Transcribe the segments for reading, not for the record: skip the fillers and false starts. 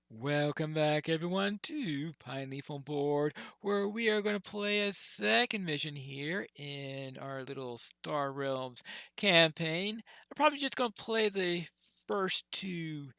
Welcome back, everyone, to Pineleaf on Board, where we are going to play a second mission here in our little Star Realms campaign. I'm probably just going to play the first two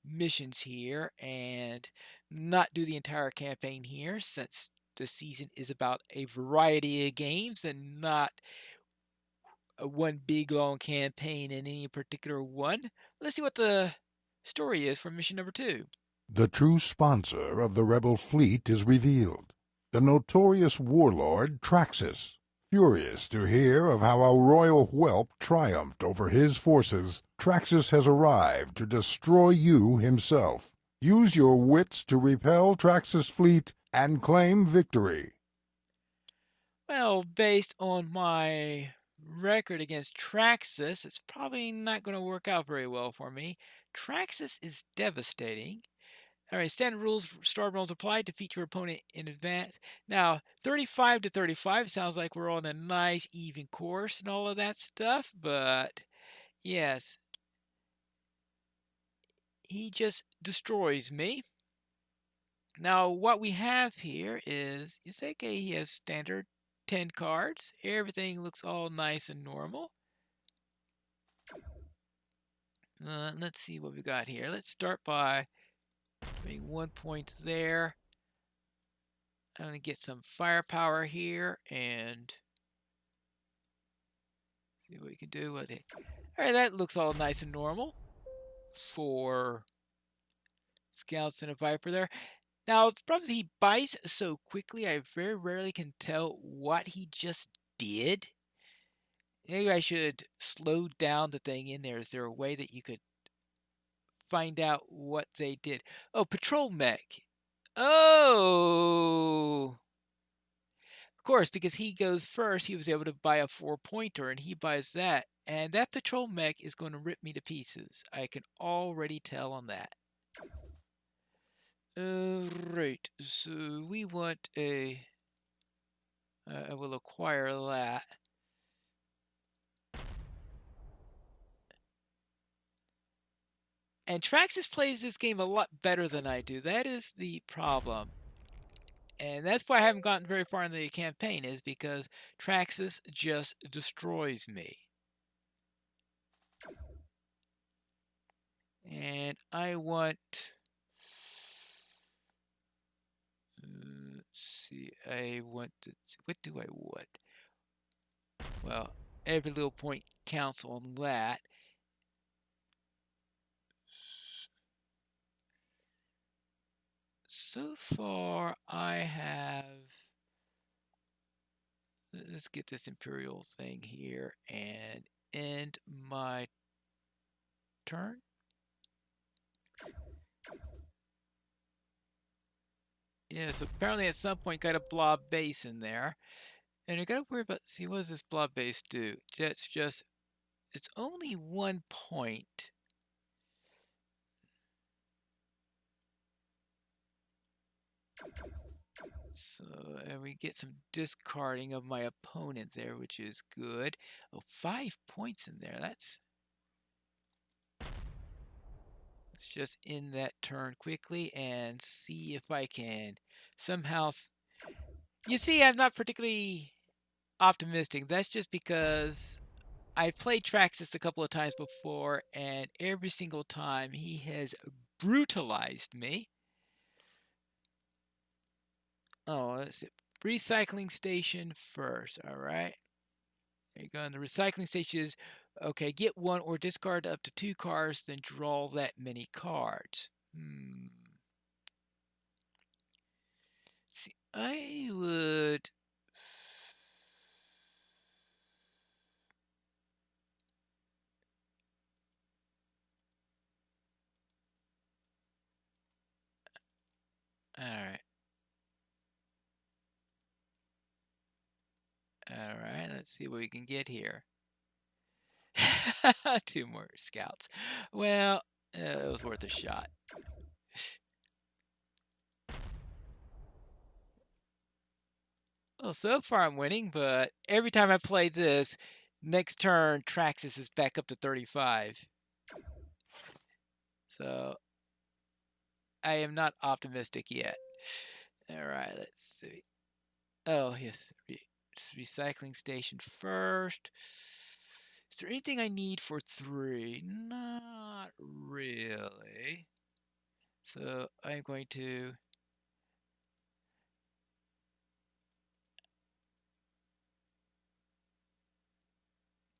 missions here and not do the entire campaign here, since the season is about a variety of games and not one big long campaign in any particular one. Let's see what the story is for mission number two. The true sponsor of the rebel fleet is revealed. The notorious warlord Traxus. Furious to hear of how a royal whelp triumphed over his forces, Traxus has arrived to destroy you himself. Use your wits to repel Traxus' fleet and claim victory. Well, based on my record against Traxxas, it's probably not going to work out very well for me. Traxxas is devastating. All right, standard rules, star rules apply. Defeat your opponent in advance. Now, 35 to 35 sounds like we're on a nice even course and all of that stuff, but yes, he just destroys me. Now, what we have here is, you say, okay, he has standard 10 cards. Everything looks all nice and normal. Let's see what we got here. Let's start by putting 1 point there. I'm going to get some firepower here and see what we can do with it. All right, that looks all nice and normal for Scouts and a Viper there. Now, the problem is he bites so quickly, I very rarely can tell what he just did. Maybe I should slow down the thing in there. Is there a way that you could find out what they did? Oh, patrol mech. Oh! Of course, because he goes first, he was able to buy a 4-pointer, and he buys that. And that patrol mech is going to rip me to pieces. I can already tell on that. Right, so we want a... I will acquire that. And Traxxas plays this game a lot better than I do. That is the problem. And that's why I haven't gotten very far in the campaign, is because Traxxas just destroys me. And I want... let's see, I want to... What do I want? Well, every little point counts on that. So far, I have... Let's get this Imperial thing here and end my turn. Yeah, so apparently at some point got a blob base in there. And I gotta worry about, see, what does this blob base do? It's just, it's only 1 point. So, and we get some discarding of my opponent there, which is good. Oh, 5 points in there. Let's just end that turn quickly and see if I can somehow... You see, I'm not particularly optimistic. That's just because I've played Traxxas a couple of times before, and every single time he has brutalized me. Oh, let's see. Recycling station first, all right? There you go. And the recycling station is, okay, get 1 or discard up to 2 cards, then draw that many cards. See, I would... All right. All right, let's see what we can get here. 2 more scouts. Well, it was worth a shot. Well, so far I'm winning, but every time I play this, next turn Traxxas is back up to 35. So I am not optimistic yet. All right, let's see. Oh, yes. Recycling station first. Is there anything I need for 3? Not really. So I'm going to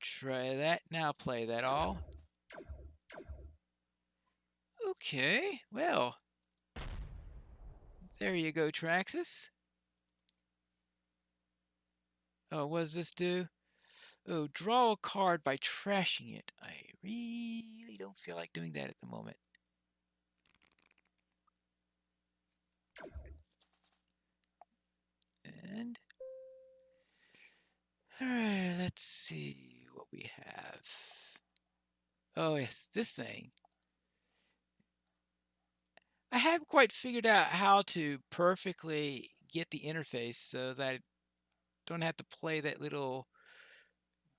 try that. Now play that all. Okay, well, there you go, Traxxas. Oh, what does this do? Oh, draw a card by trashing it. I really don't feel like doing that at the moment. And, alright, let's see what we have. Oh, yes, this thing. I haven't quite figured out how to perfectly get the interface so that I don't have to play that little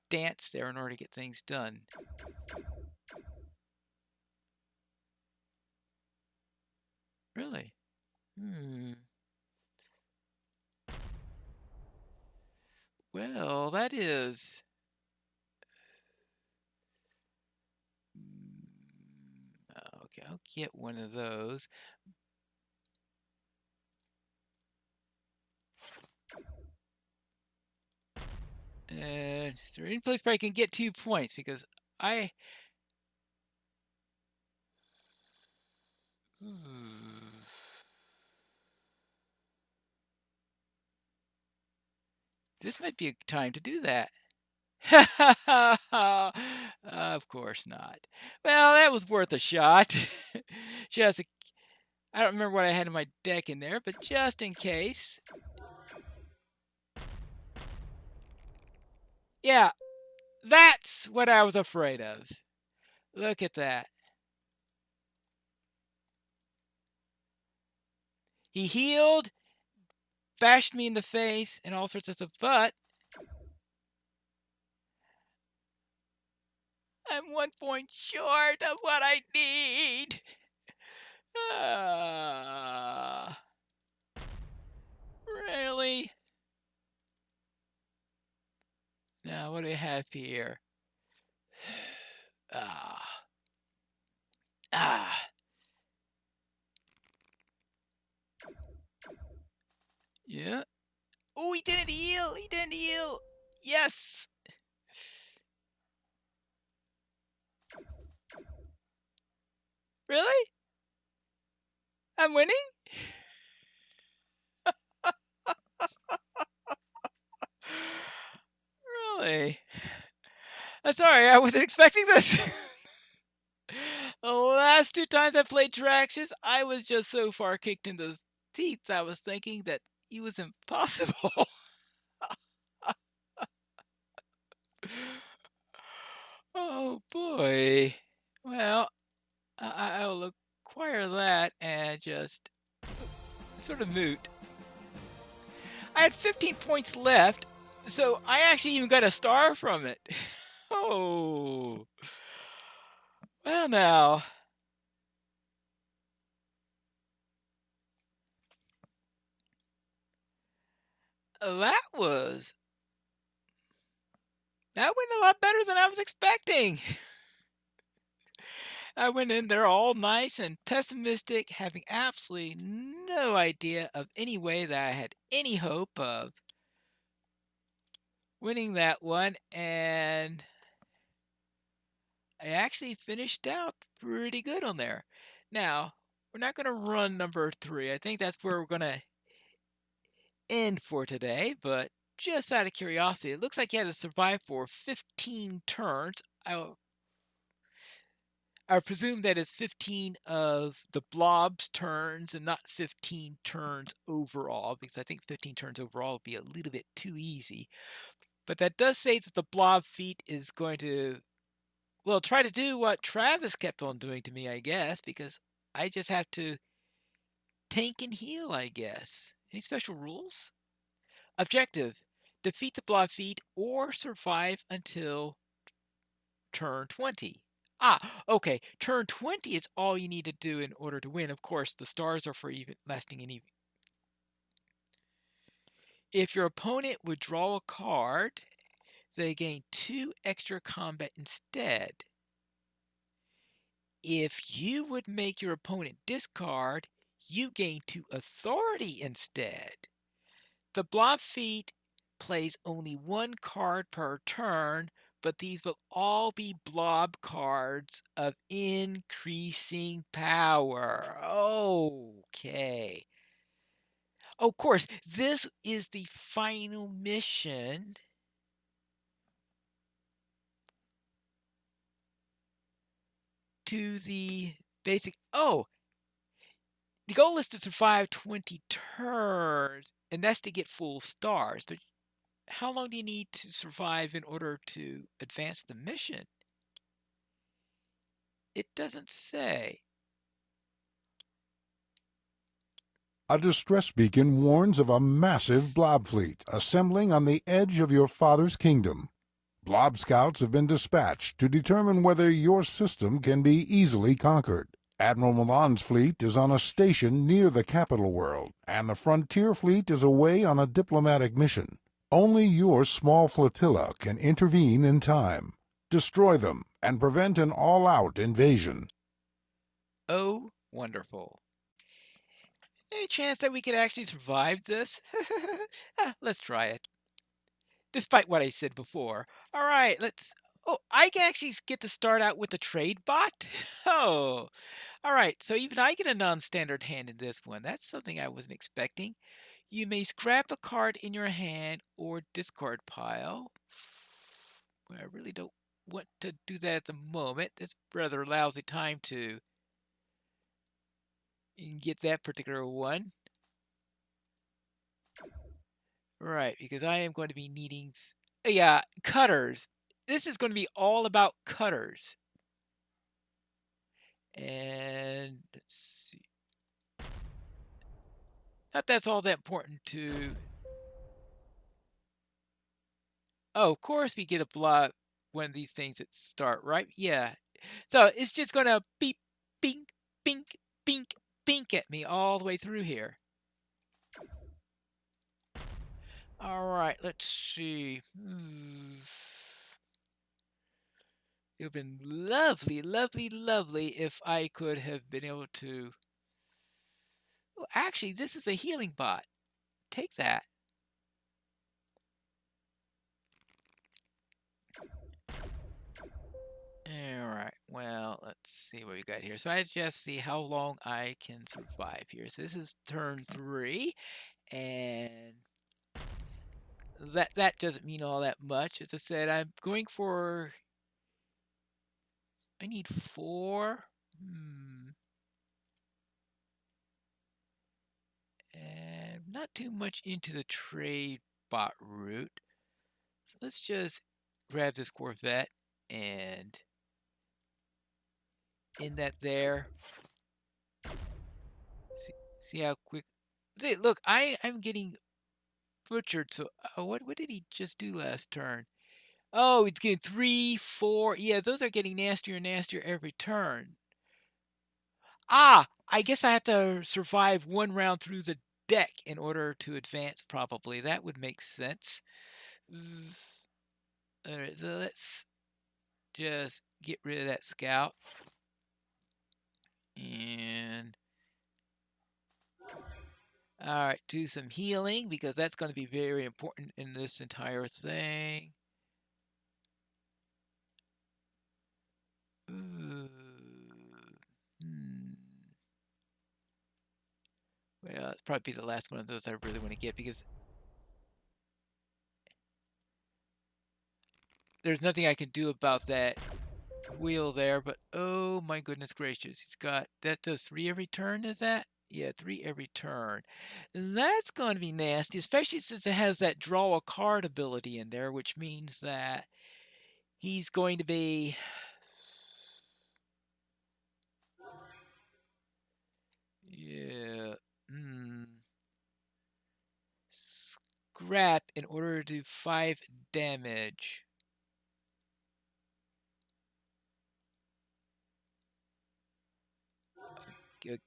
dance there in order to get things done. Really? Hmm. Well, that is. Okay, I'll get one of those. And is there any place where I can get 2 points? Because I. This might be a time to do that. Of course not. Well, that was worth a shot. Just, I don't remember what I had in my deck in there, but just in case. Yeah, that's what I was afraid of. Look at that. He healed, bashed me in the face, and all sorts of stuff, but I'm 1 point short of what I need. Really? Now, what do we have here? Ah. Ah. Yeah. Oh, he didn't heal. He didn't heal. Yes. Really? I'm winning? Really? I'm sorry, I wasn't expecting this. The last 2 times I played Traxxas, I was just so far kicked in the teeth, I was thinking that it was impossible. Oh boy. Well, I'll acquire that and just sort of moot. I had 15 points left, so I actually even got a star from it. Oh. Well, now. That was. That went a lot better than I was expecting. I went in there all nice and pessimistic, having absolutely no idea of any way that I had any hope of winning that one, and I actually finished out pretty good on there. Now, we're not going to run number 3. I think that's where we're going to end for today, but just out of curiosity, it looks like you had to survive for 15 turns. I presume that is 15 of the blob's turns and not 15 turns overall, because I think 15 turns overall would be a little bit too easy. But that does say that the blob feat is going to, well, try to do what Travis kept on doing to me, I guess, because I just have to tank and heal, I guess. Any special rules? Objective: defeat the blob feat or survive until turn 20. Okay. Turn 20 is all you need to do in order to win. Of course, the stars are for even lasting and even. If your opponent would draw a card, they gain 2 extra combat instead. If you would make your opponent discard, you gain 2 authority instead. The blob feat plays only 1 card per turn, but these will all be blob cards of increasing power. Okay. Of course, this is the final mission to the basic. Oh, the goal is to survive 20 turns, and that's to get full stars. But how long do you need to survive in order to advance the mission? It doesn't say. A distress beacon warns of a massive blob fleet assembling on the edge of your father's kingdom. Blob scouts have been dispatched to determine whether your system can be easily conquered. Admiral Milan's fleet is on a station near the capital world, and the frontier fleet is away on a diplomatic mission. Only your small flotilla can intervene in time, destroy them, and prevent an all-out invasion. Oh, wonderful. Any chance that we could actually survive this? Let's try it. Despite what I said before. All right, let's. Oh, I can actually get to start out with a trade bot? Oh, all right. So even I get a non-standard hand in this one. That's something I wasn't expecting. You may scrap a card in your hand or discard pile. Well, I really don't want to do that at the moment. It's rather lousy time to get that particular one. Right, because I am going to be needing, yeah, cutters. This is going to be all about cutters. And let's see. Not that's all that important to. Oh, of course we get a block one of these things that start, right? Yeah. So it's just going to beep, bink, bink, bink, bink at me all the way through here. All right, let's see. It would have been lovely, lovely, lovely if I could have been able to. Oh, actually, this is a healing bot. Take that. All right. Well, let's see what we got here. So I just see how long I can survive here. So this is turn 3, and that doesn't mean all that much. As I said, I'm going for. I need 4. And not too much into the trade bot route. So let's just grab this Corvette and in that there. See how quick. See, look, I'm getting butchered. So what did he just do last turn? Oh, it's getting 3, 4. Yeah, those are getting nastier and nastier every turn. I guess I have to survive 1 round through the deck in order to advance. Probably that would make sense. All right, so let's just get rid of that scout and all right, do some healing because that's going to be very important in this entire thing. Ooh. Hmm. Well, it's probably the last one of those I really want to get because there's nothing I can do about that wheel there. But oh my goodness gracious, he's got that does 3 every turn. Is that? Yeah, 3 every turn. That's going to be nasty, especially since it has that draw a card ability in there, which means that he's going to be. Yeah. Scrap in order to do 5 damage.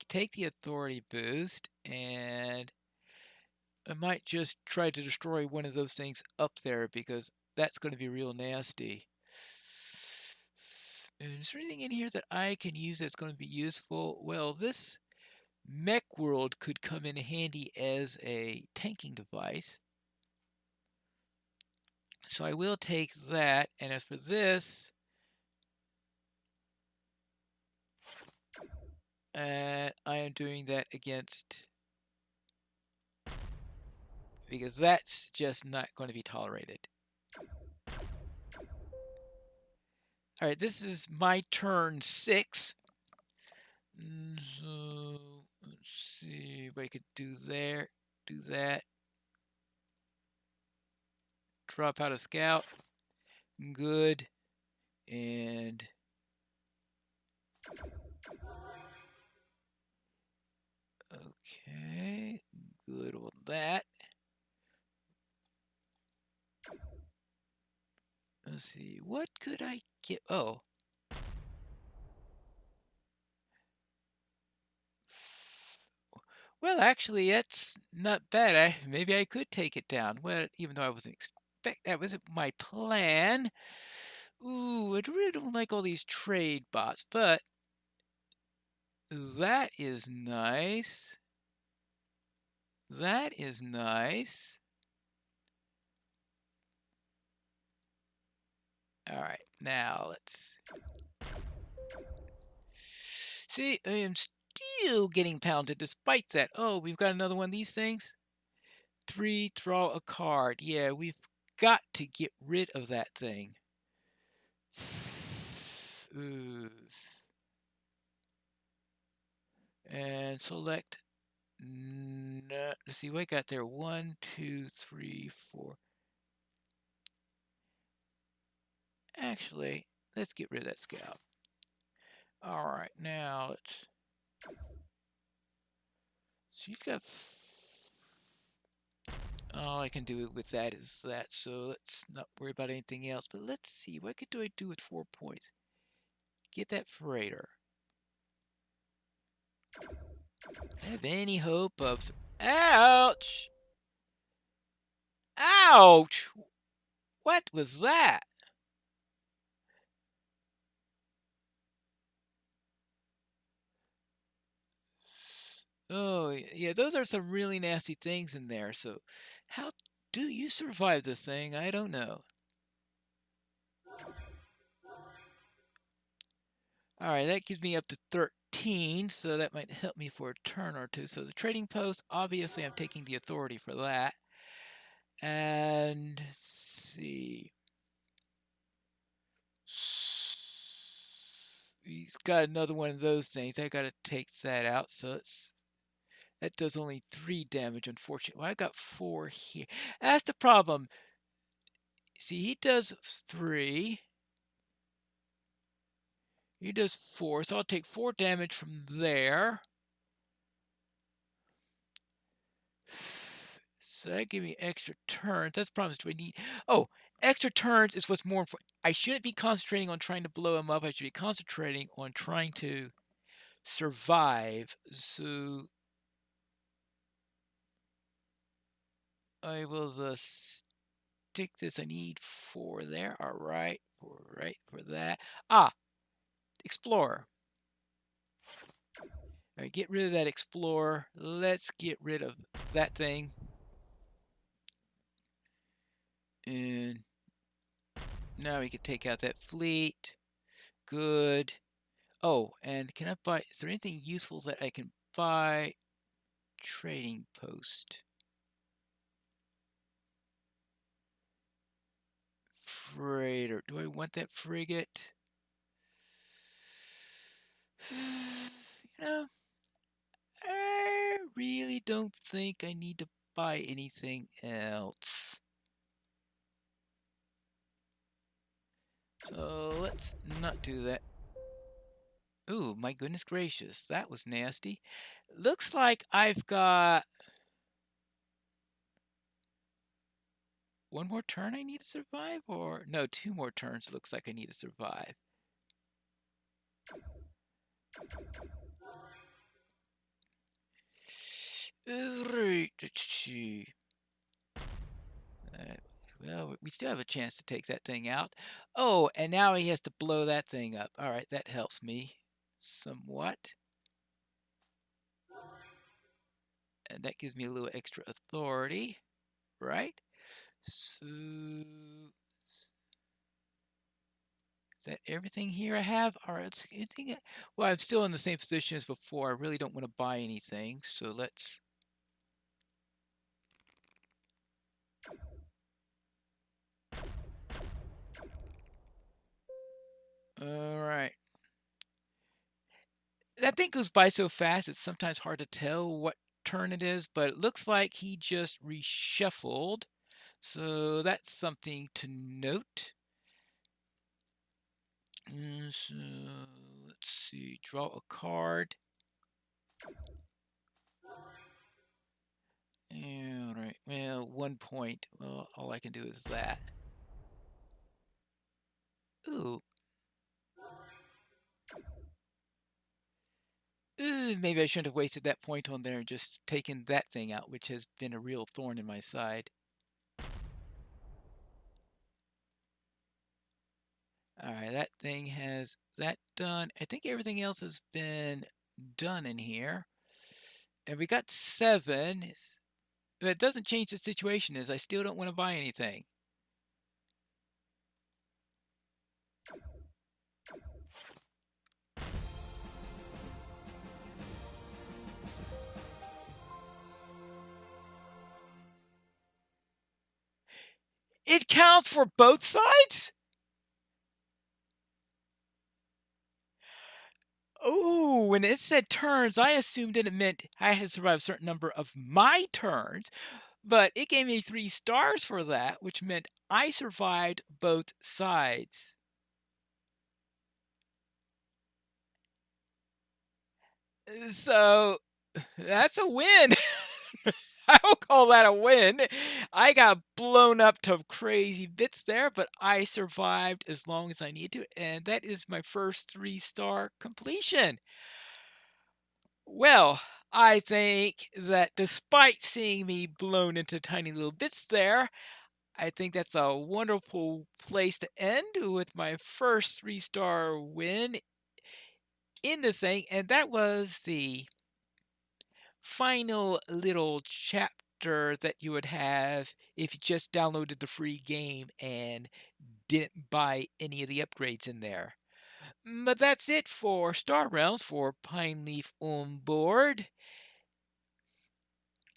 take the authority boost, and I might just try to destroy one of those things up there because that's going to be real nasty. And is there anything in here that I can use that's going to be useful? Well, this mech world could come in handy as a tanking device. So I will take that. And as for this, I am doing that against, because that's just not going to be tolerated. All right, this is my turn 6. So let's see what I could do there. Do that. Drop out a scout. Good. And okay. Good on that. Let's see. What could I get? Oh. Well, actually, that's not bad. Maybe I could take it down. Well, even though I wasn't that wasn't my plan. Ooh, I really don't like all these trade bots, but that is nice. That is nice. All right, now let's see. I am still getting pounded despite that. Oh, we've got another one of these things. 3, draw a card. Yeah, we've got to get rid of that thing. Ooh. And select. Let's see what I got there. 1, 2, 3, 4. Actually, let's get rid of that scout. All right, now let's. She's got. All I can do with that is that, so let's not worry about anything else. But let's see, what do I do with 4 points? Get that freighter. Have any hope of... Ouch! Ouch! What was that? Oh, yeah, those are some really nasty things in there. So how do you survive this thing? I don't know. All right, that gives me up to 13, so that might help me for a turn or two. So the trading post, obviously I'm taking the authority for that. And let's see. He's got another one of those things. I gotta take that out. So that does only 3 damage, unfortunately. Well, I got 4 here. That's the problem. See, he does 3. He does 4, so I'll take 4 damage from there. So that gives me extra turns. That's the problem. Do I need... Oh, extra turns is what's more important. I shouldn't be concentrating on trying to blow him up. I should be concentrating on trying to survive. So I will stick this. I need 4 there. All right. For that. Ah, Explorer. All right, get rid of that Explorer. Let's get rid of that thing. And now we can take out that fleet. Good. Oh, and can I buy... Is there anything useful that I can buy? Trading post. Freighter. Do I want that frigate? You know, I really don't think I need to buy anything else. So let's not do that. Ooh, my goodness gracious, that was nasty. Looks like I've got 1 more turn I need to survive, or no, 2 more turns looks like I need to survive. Alright, let's see. Uh, well, we still have a chance to take that thing out. Oh, and now he has to blow that thing up. All right, that helps me somewhat. And that gives me a little extra authority, right? So, is that everything here I have? All right, anything? Well, I'm still in the same position as before. I really don't want to buy anything, so let's. All right. That thing goes by so fast, it's sometimes hard to tell what turn it is, but it looks like he just reshuffled. So that's something to note. So let's see, draw a card. All right, well, 1 point. Well, all I can do is that. Ooh. Ooh, maybe I shouldn't have wasted that point on there and just taken that thing out, which has been a real thorn in my side. All right, that thing has that done. I think everything else has been done in here. And we got 7. But it doesn't change the situation is I still don't want to buy anything. It counts for both sides? Oh, when it said turns, I assumed that it meant I had to survive a certain number of my turns, but it gave me 3 stars for that, which meant I survived both sides. So that's a win. I will call that a win. I got blown up to crazy bits there, but I survived as long as I need to, and that is my first 3-star completion. Well, I think that despite seeing me blown into tiny little bits there, I think that's a wonderful place to end with my first 3-star win in the thing, and that was the final little chapter that you would have if you just downloaded the free game and didn't buy any of the upgrades in there. But that's it for Star Realms for Pineleaf on board.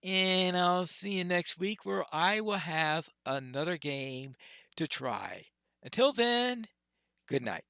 And I'll see you next week where I will have another game to try. Until then, good night.